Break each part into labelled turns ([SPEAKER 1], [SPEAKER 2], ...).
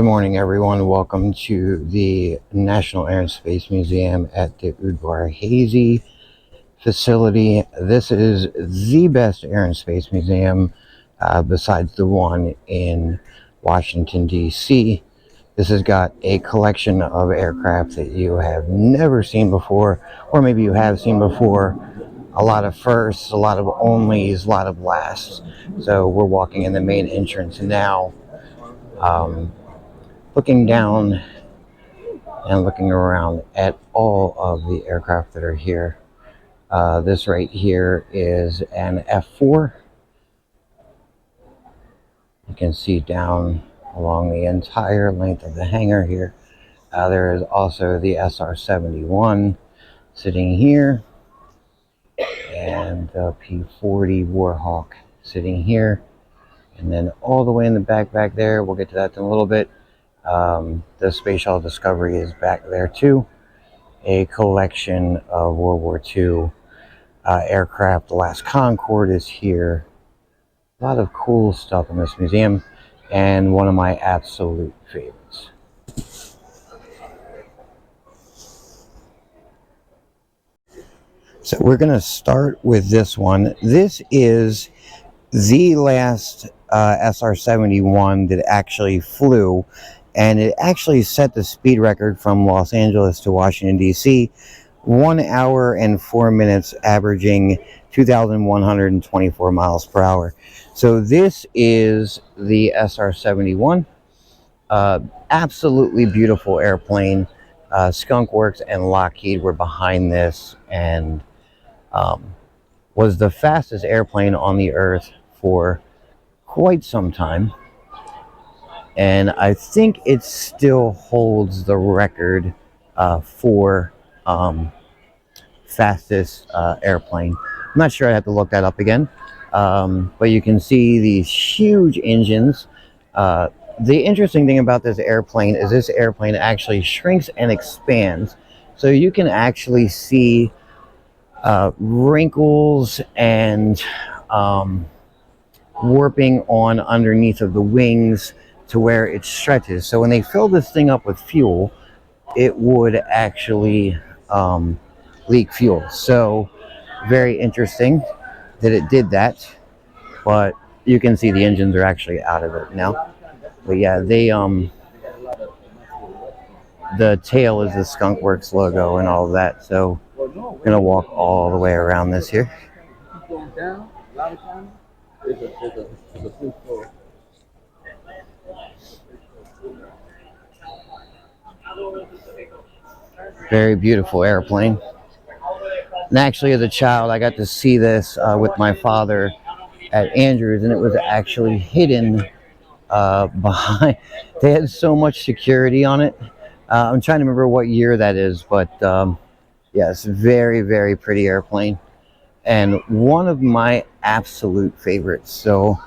[SPEAKER 1] Good morning, everyone. Welcome to the National Air and Space Museum at the Udvar-Hazy facility. This is the best Air and Space Museum besides the one in Washington, D.C. This has got a collection of aircraft that you have never seen before, or maybe you have seen before. A lot of firsts, a lot of onlys, a lot of lasts. So we're walking in the main entrance now. Looking down and looking around at all of the aircraft that are here. This right here is an F4. You can see down along the entire length of the hangar here. There is also the SR-71 sitting here, and the P-40 Warhawk sitting here. And then all the way in the back there, we'll get to that in a little bit. The Space Shuttle Discovery is back there too. A collection of World War II aircraft. The last Concorde is here. A lot of cool stuff in this museum, and one of my absolute favorites. So we're going to start with this one. This is the last SR-71 that actually flew, and it actually set the speed record from Los Angeles to Washington, D.C. 1 hour and 4 minutes, averaging 2,124 miles per hour. So this is the SR-71. Absolutely beautiful airplane. Skunk Works and Lockheed were behind this, and was the fastest airplane on the earth for quite some time. And I think it still holds the record for fastest airplane. I'm not sure, I have to look that up again. But you can see these huge engines. The interesting thing about this airplane is this airplane actually shrinks and expands. So you can actually see wrinkles and warping on underneath of the wings to where it stretches. So when they fill this thing up with fuel, it would actually leak fuel. So very interesting that it did that, but you can see the engines are actually out of it now. But yeah, they the tail is the Skunk Works logo and all of that. So I'm gonna walk all the way around this here. Very beautiful airplane. And actually, as a child, I got to see this with my father at Andrews, and it was actually hidden behind. They had so much security on it. I'm trying to remember what year that is, but yes, very, very pretty airplane, and one of my absolute favorites. So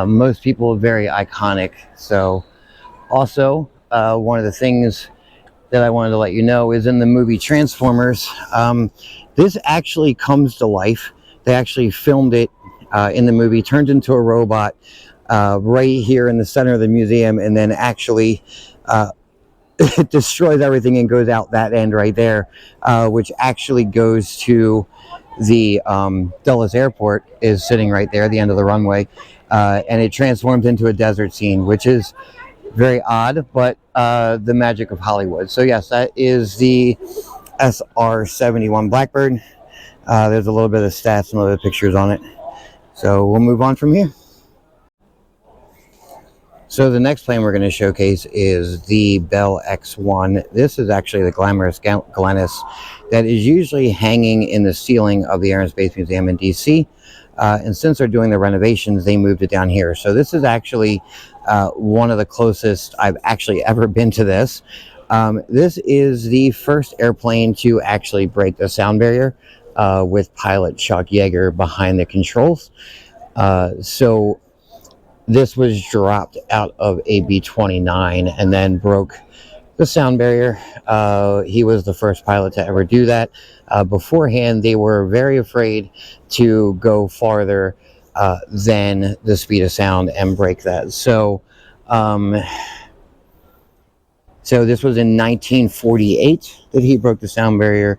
[SPEAKER 1] most people are very iconic. So also one of the things that I wanted to let you know is in the movie Transformers, this actually comes to life. They actually filmed it in the movie, turns into a robot right here in the center of the museum, and then actually it destroys everything and goes out that end right there, which actually goes to the Dulles Airport, is sitting right there at the end of the runway, and it transforms into a desert scene, which is very odd, but the magic of Hollywood. So yes, that is the SR-71 Blackbird. There's a little bit of stats and a little bit of pictures on it. So we'll move on from here. So the next plane we're going to showcase is the Bell X-1. This is actually the glamorous Glennis that is usually hanging in the ceiling of the Air and Space Museum in DC. And since they're doing the renovations, they moved it down here. So this is actually one of the closest I've actually ever been to this. This is the first airplane to actually break the sound barrier with pilot Chuck Yeager behind the controls. So this was dropped out of a B-29 and then broke the sound barrier. He was the first pilot to ever do that. Beforehand, they were very afraid to go farther than the speed of sound and break that. So So this was in 1948 that he broke the sound barrier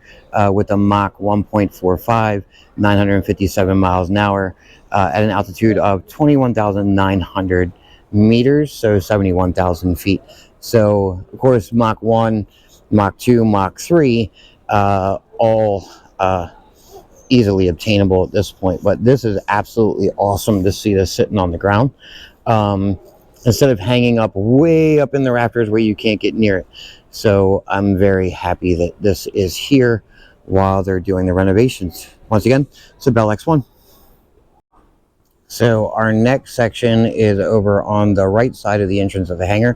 [SPEAKER 1] with a Mach 1.45, 957 miles an hour at an altitude of 21,900 meters, so 71,000 feet. So, of course, Mach 1, Mach 2, Mach 3, all easily obtainable at this point. But this is absolutely awesome to see this sitting on the ground. Instead of hanging up way up in the rafters where you can't get near it. So I'm very happy that this is here while they're doing the renovations. Once again, it's a Bell X1. So our next section is over on the right side of the entrance of the hangar.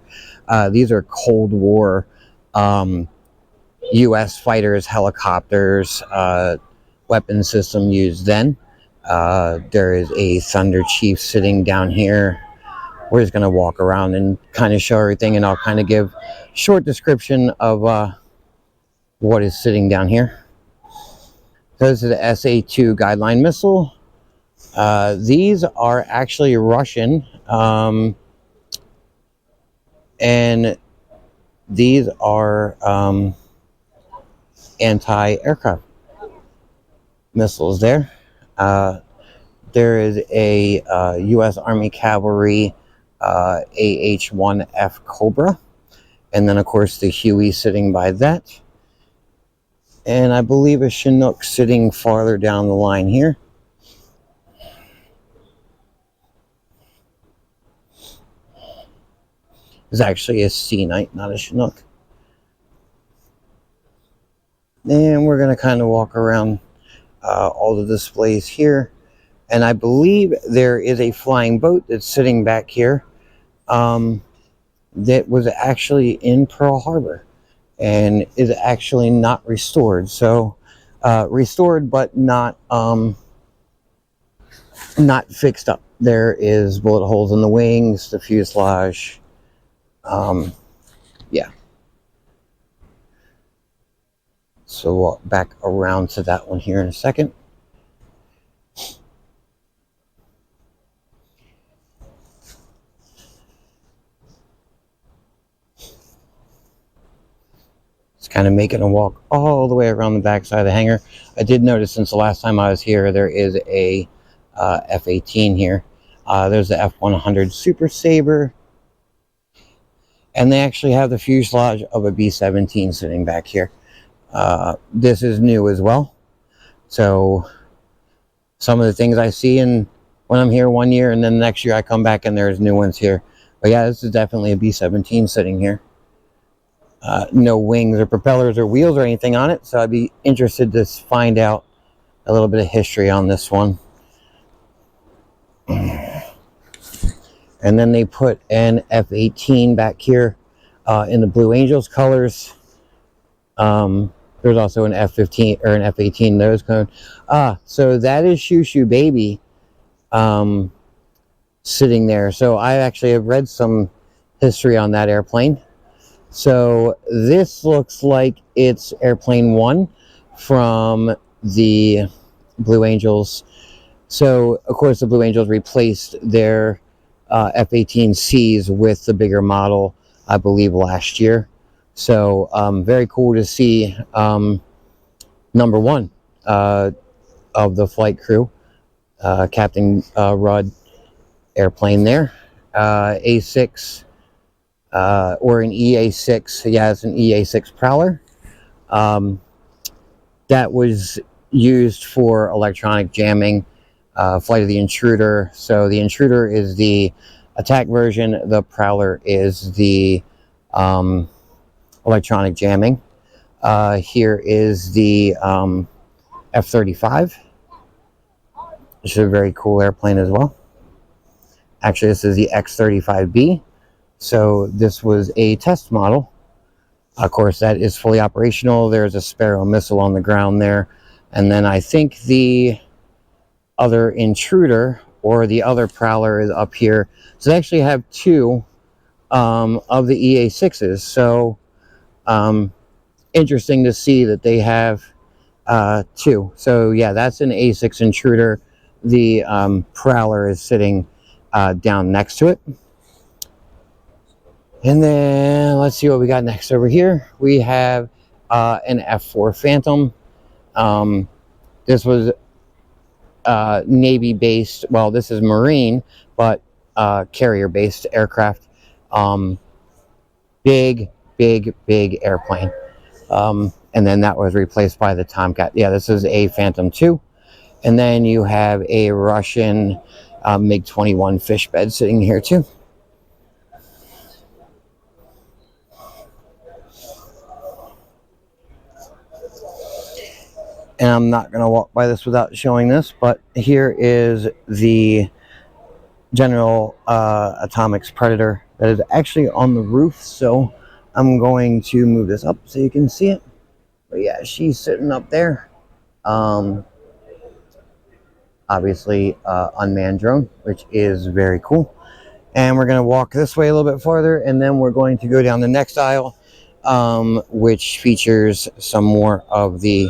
[SPEAKER 1] These are Cold War U.S. fighters, helicopters, weapon system used then. There is a Thunder Chief sitting down here. We're just going to walk around and kind of show everything, and I'll kind of give a short description of what is sitting down here. So this is the SA-2 guideline missile. These are actually Russian, and these are anti-aircraft missiles there. There is a U.S. Army Cavalry AH-1F Cobra, and then of course the Huey sitting by that, and I believe a Chinook sitting farther down the line here. It's actually a Sea Knight, not a Chinook. And we're going to kind of walk around all the displays here, and I believe there is a flying boat that's sitting back here that was actually in Pearl Harbor and is actually not restored. So restored but not fixed up. There is bullet holes in the wings, the fuselage. Yeah. So we'll walk back around to that one here in a second. It's kind of making a walk all the way around the back side of the hangar. I did notice since the last time I was here, there is a F-18 here. There's the F-100 Super Sabre. And they actually have the fuselage of a B-17 sitting back here. This is new as well. So some of the things I see when I'm here one year, and then next year I come back and there's new ones here. But yeah, this is definitely a B-17 sitting here. No wings or propellers or wheels or anything on it, so I'd be interested to find out a little bit of history on this one. And then they put an F-18 back here in the Blue Angels colors. There's also an F-15 or an F-18 nose cone. So that is Shoo Shoo Baby sitting there. So I actually have read some history on that airplane. So this looks like it's Airplane 1 from the Blue Angels. So, of course, the Blue Angels replaced their F-18Cs with the bigger model, I believe, last year. So, very cool to see number one of the flight crew, Captain Rudd airplane there, A6. Or an EA6, yeah, it's an EA6 Prowler. That was used for electronic jamming, Flight of the Intruder. So the Intruder is the attack version, the Prowler is the electronic jamming. Here is the F-35, which is a very cool airplane as well. Actually, this is the X-35B. So this was a test model. Of course, that is fully operational. There's a Sparrow missile on the ground there. And then I think the other Intruder or the other Prowler is up here. So they actually have two of the EA6s. So interesting to see that they have two. So yeah, that's an A6 Intruder. The Prowler is sitting down next to it. And then let's see what we got next over here. We have an F4 Phantom. This was Navy based. Well, this is Marine, but carrier based aircraft. Big airplane. And then that was replaced by the Tomcat. Yeah, this is a Phantom 2. And then you have a Russian MiG-21 fish bed sitting here too. And I'm not going to walk by this without showing this, but here is the General Atomics Predator that is actually on the roof. So I'm going to move this up so you can see it. But yeah, she's sitting up there. Obviously unmanned drone, which is very cool. And we're going to walk this way a little bit farther, and then we're going to go down the next aisle, which features some more of the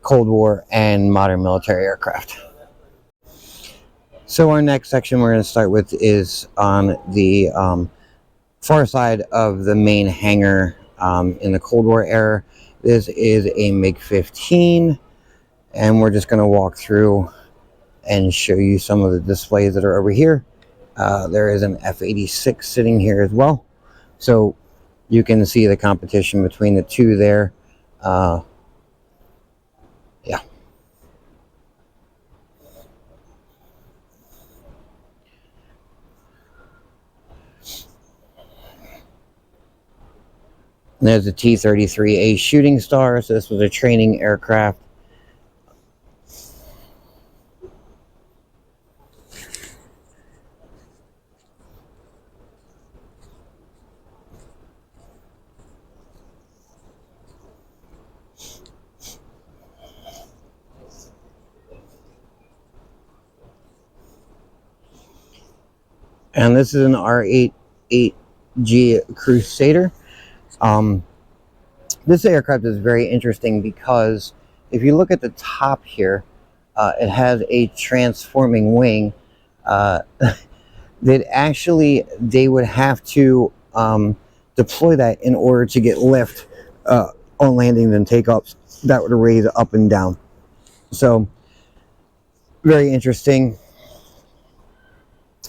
[SPEAKER 1] Cold War and modern military aircraft. So our next section we're going to start with is on the far side of the main hangar in the Cold War era. This is a MiG-15, and we're just going to walk through and show you some of the displays that are over here. There is an F-86 sitting here as well, so you can see the competition between the two there. Yeah. And there's a T-33A Shooting Star, so this was a training aircraft. And this is an R-88G Crusader. This aircraft is very interesting because if you look at the top here, it has a transforming wing. That actually they would have to deploy that in order to get lift on landings and takeoffs. That would raise up and down. So very interesting.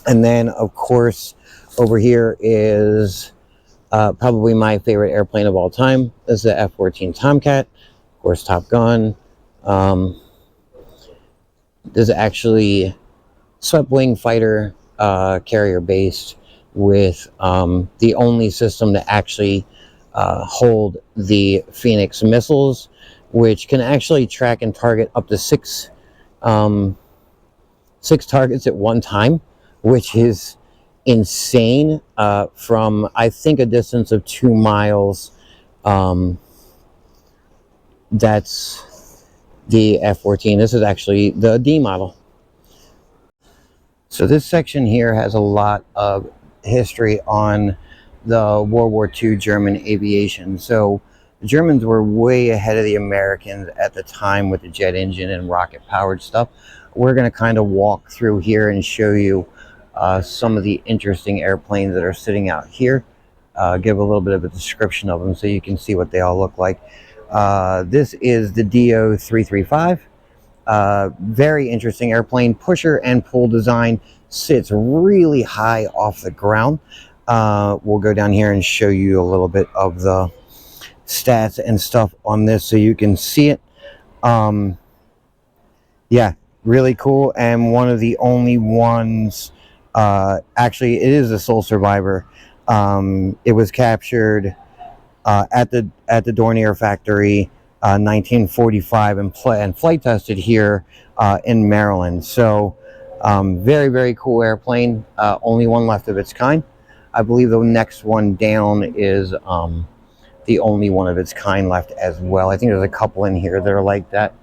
[SPEAKER 1] And then of course over here is probably my favorite airplane of all time. This is the F-14 Tomcat, of course, Top Gun. This is actually swept wing fighter, carrier based, with the only system to actually hold the Phoenix missiles, which can actually track and target up to six targets at one time, which is insane, from I think a distance of 2 miles. That's the F-14. This is actually the D model. So this section here has a lot of history on the World War II German aviation. So the Germans were way ahead of the Americans at the time with the jet engine and rocket powered stuff. We're going to kind of walk through here and show you some of the interesting airplanes that are sitting out here. Give a little bit of a description of them so you can see what they all look like. This is the DO-335. Very interesting airplane. Pusher and pull design, sits really high off the ground. We'll go down here and show you a little bit of the stats and stuff on this so you can see it. Yeah, really cool, and one of the only ones, actually it is a sole survivor. It was captured at the Dornier factory 1945 and flight tested here in Maryland. So very cool airplane. Only one left of its kind. I believe the next one down is the only one of its kind left as well. I think there's a couple in here that are like that.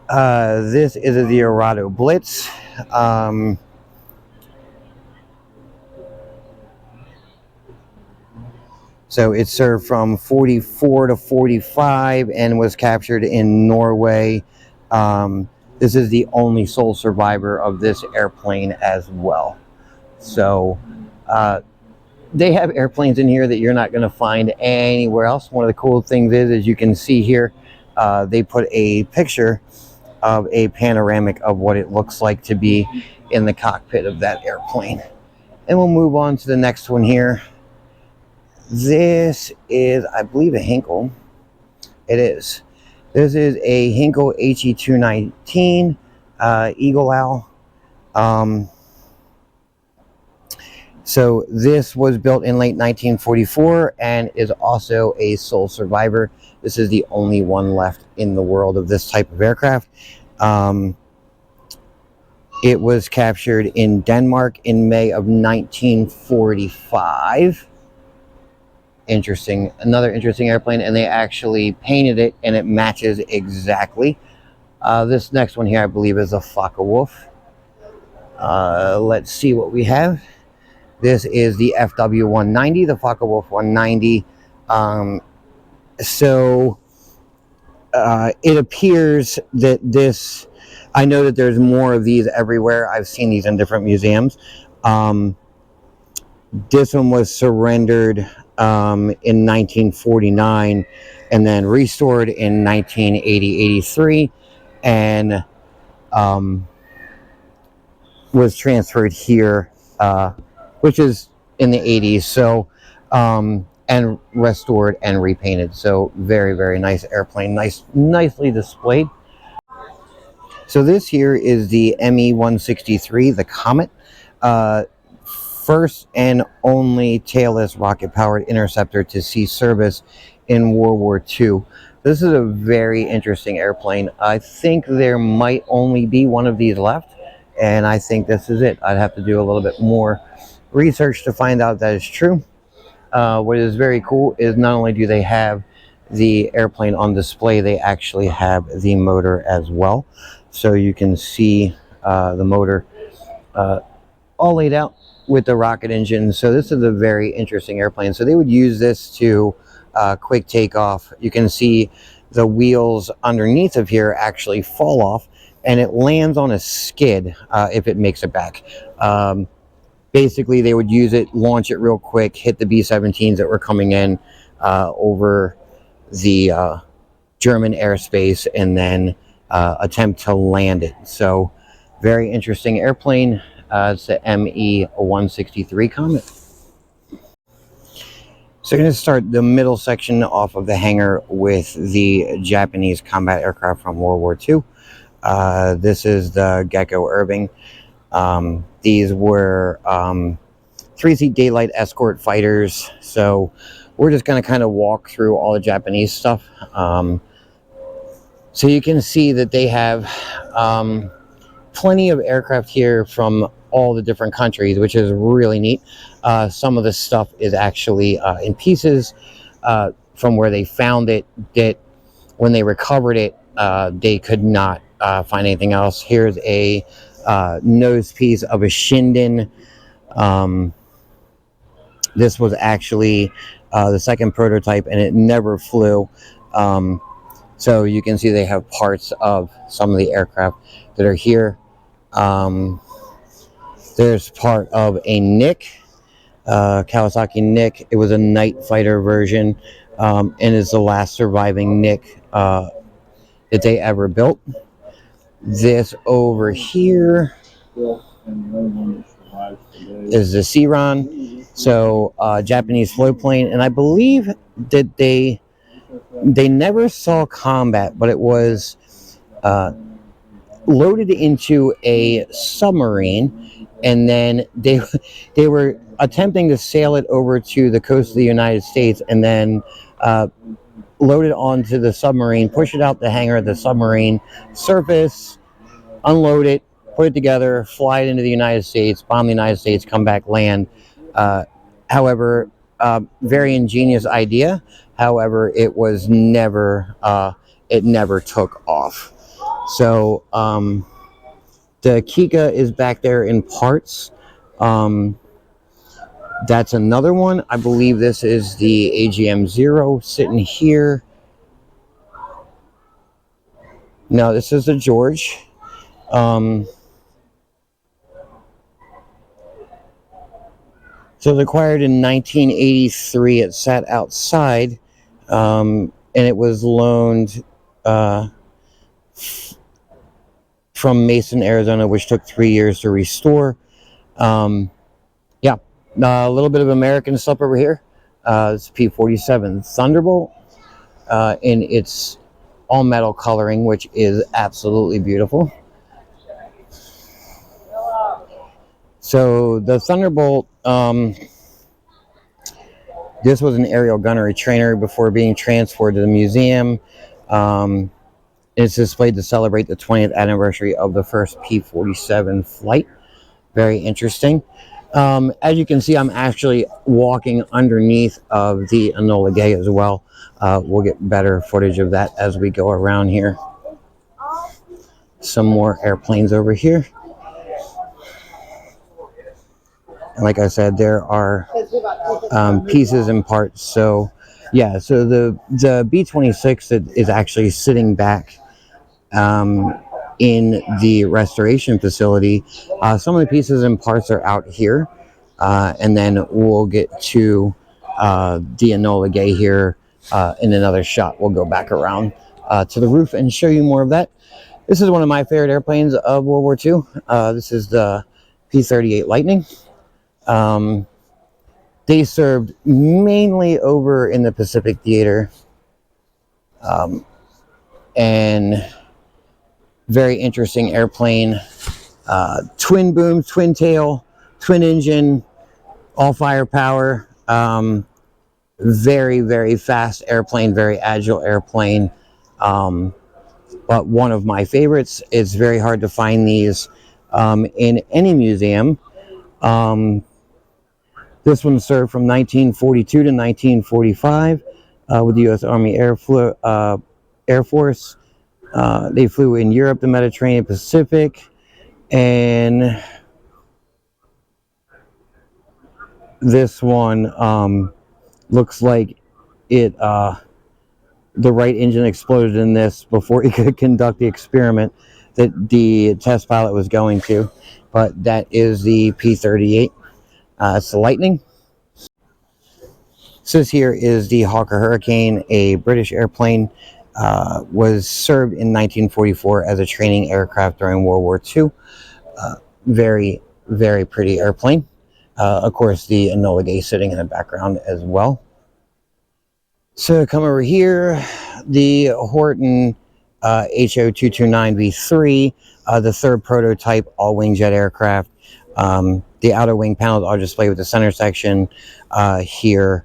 [SPEAKER 1] This is the Dorado Blitz. So it served from 44 to 45 and was captured in Norway. This is the only sole survivor of this airplane as well. So they have airplanes in here that you're not going to find anywhere else. One of the cool things is, as you can see here, they put a picture of a panoramic of what it looks like to be in the cockpit of that airplane. And we'll move on to the next one here. This is, I believe, a Hinkle. It is. This is a Hinkle HE219 Eagle Owl. So this was built in late 1944 and is also a sole survivor. This is the only one left in the world of this type of aircraft. It was captured in Denmark in May of 1945. Interesting, another interesting airplane, and they actually painted it and it matches exactly. This next one here, I believe, is a Focke-Wulf. Let's see what we have. This is the FW190, the Focke-Wulf 190. It appears that this, I know that there's more of these everywhere. I've seen these in different museums. This one was surrendered in 1949 and then restored in 1980-83 and was transferred here, which is in the 80s. So, and restored and repainted. So very, very nice airplane, nicely displayed. So this here is the ME-163, the Comet, first and only tailless rocket-powered interceptor to see service in World War II. This is a very interesting airplane. I think there might only be one of these left, and I think this is it. I'd have to do a little bit more research to find out that is true. What is very cool is not only do they have the airplane on display, they actually have the motor as well. So you can see the motor all laid out with the rocket engine. So this is a very interesting airplane. So they would use this to quick takeoff. You can see the wheels underneath of here actually fall off, and it lands on a skid if it makes it back. Basically, they would use it, launch it real quick, hit the B-17s that were coming in over the German airspace, and then attempt to land it. So, very interesting airplane. It's the ME-163 Comet. So, I'm going to start the middle section off of the hangar with the Japanese combat aircraft from World War II. This is the Gecko Irving. These were 3-seat daylight escort fighters. So we're just going to kind of walk through all the Japanese stuff. So you can see that they have plenty of aircraft here from all the different countries, which is really neat. Some of the stuff is actually in pieces from where they found it, that when they recovered it, they could not find anything else. Here's a nose piece of a Shinden. This was actually the second prototype, and it never flew. So you can see they have parts of some of the aircraft that are here. There's part of a Nick, Kawasaki Nick. It was a night fighter version, and is the last surviving Nick that they ever built. This over here is the Ciron, so Japanese float plane, and I believe that they never saw combat, but it was loaded into a submarine, and then they were attempting to sail it over to the coast of the United States, and then load it onto the submarine, push it out the hangar of the submarine, surface, unload it, put it together, fly it into the United States, bomb the United States, come back, land. However, very ingenious idea. However, it was never, it never took off. So the Kika is back there in parts. That's another one. I believe this is the AGM-0 sitting here. No, this is the George. So it was acquired in 1983. It sat outside, and it was loaned from Mason, Arizona, which took 3 years to restore. Yeah, a little bit of American stuff over here. It's P-47 Thunderbolt in its all metal coloring, which is absolutely beautiful. So the Thunderbolt, this was an aerial gunnery trainer before being transferred to the museum. It's displayed to celebrate the 20th anniversary of the first P-47 flight. Very interesting. As you can see, I'm actually walking underneath of the Enola Gay as well. We'll get better footage of that as we go around here. Some more airplanes over here. And like I said, there are pieces and parts. So yeah, so the B-26 is actually sitting back in the restoration facility. Some of the pieces and parts are out here, and then we'll get to the Enola Gay here in another shot. We'll go back around to the roof and show you more of that. This is one of my favorite airplanes of World War II. This is the P-38 Lightning. They served mainly over in the Pacific Theater, and very interesting airplane. Twin booms, twin tail, twin engine, all firepower. Very, very fast airplane, very agile airplane. But one of my favorites. It's very hard to find these in any museum. This one served from 1942 to 1945 with the U.S. Army Air Force. They flew in Europe, the Mediterranean, Pacific, and this one looks like it. The right engine exploded in this before it could conduct the experiment that the test pilot was going to. But that is the P-38. It's the Lightning. So this here is the Hawker Hurricane, a British airplane. Was served in 1944 as a training aircraft during World War II. Very, very pretty airplane. Of course, the Enola Gay sitting in the background as well. So come over here, the Horton HO-229V3, the third prototype all-wing jet aircraft. The outer wing panels are displayed with the center section here,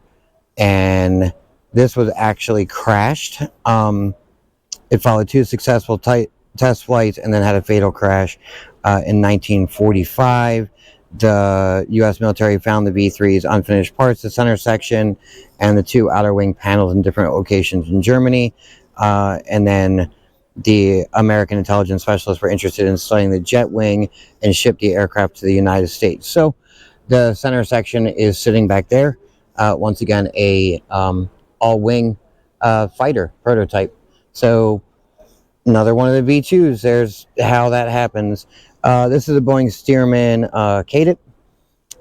[SPEAKER 1] and this was actually crashed. It followed 2 successful test flights and then had a fatal crash in 1945. The U.S. military found the V3's unfinished parts, the center section, and the 2 outer wing panels in different locations in Germany. And then the American intelligence specialists were interested in studying the jet wing and shipped the aircraft to the United States. So the center section is sitting back there. Once again, a all-wing fighter prototype. So another one of the V2s. There's how that happens. This is a Boeing Stearman Cadet.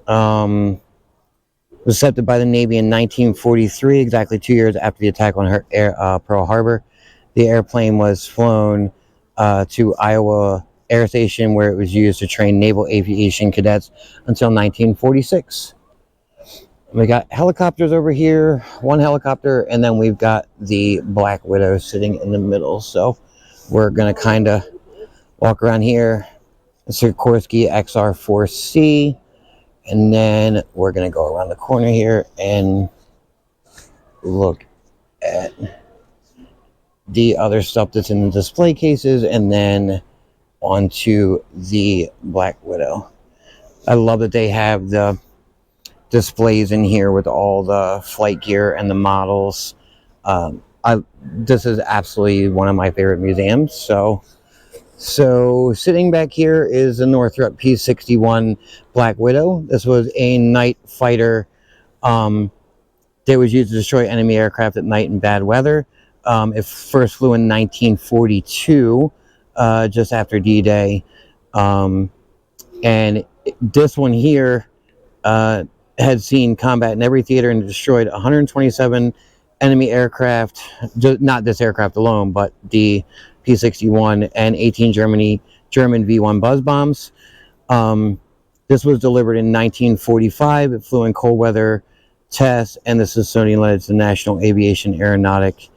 [SPEAKER 1] Was accepted by the Navy in 1943, exactly 2 years after the attack on Pearl Harbor. The airplane was flown to Iowa Air Station, where it was used to train naval aviation cadets until 1946. We got helicopters over here, one helicopter, and then we've got the Black Widow sitting in the middle. So we're going to kind of walk around here. The Sikorsky XR-4C, and then we're going to go around the corner here and look at the other stuff that's in the display cases, and then onto the Black Widow. I love that they have the displays in here with all the flight gear and the models. This is absolutely one of my favorite museums. So sitting back here is the Northrop P-61 Black Widow. This was a night fighter that was used to destroy enemy aircraft at night in bad weather. It first flew in 1942, just after D-Day. And this one here had seen combat in every theater and destroyed 127 enemy aircraft, not this aircraft alone, but the P-61 and 18 German V-1 buzz bombs. This was delivered in 1945. It flew in cold weather tests, and the Smithsonian led to National Aviation Aeronautic.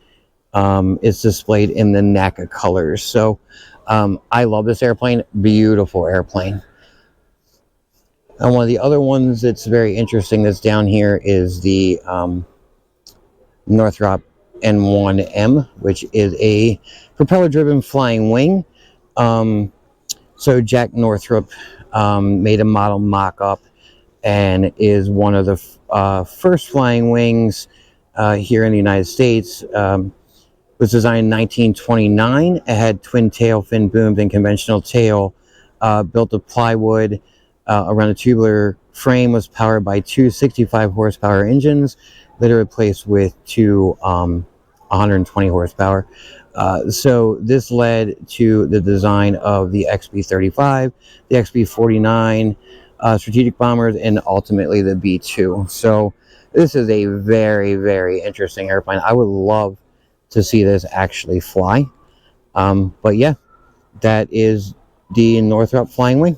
[SPEAKER 1] It's displayed in the NACA colors. So I love this airplane. Beautiful airplane. And one of the other ones that's very interesting that's down here is the Northrop N1M, which is a propeller-driven flying wing. So Jack Northrop made a model mock-up and is one of the first flying wings here in the United States. Was designed in 1929. It had twin tail fin booms and conventional tail, built of plywood around the tubular frame, was powered by two 65 horsepower engines that are replaced with two 120 horsepower. So this led to the design of the XB-35, the XB-49 strategic bombers, and ultimately the B-2. So this is a very, very interesting airplane. I would love to see this actually fly. But yeah, that is the Northrop Flying Wing.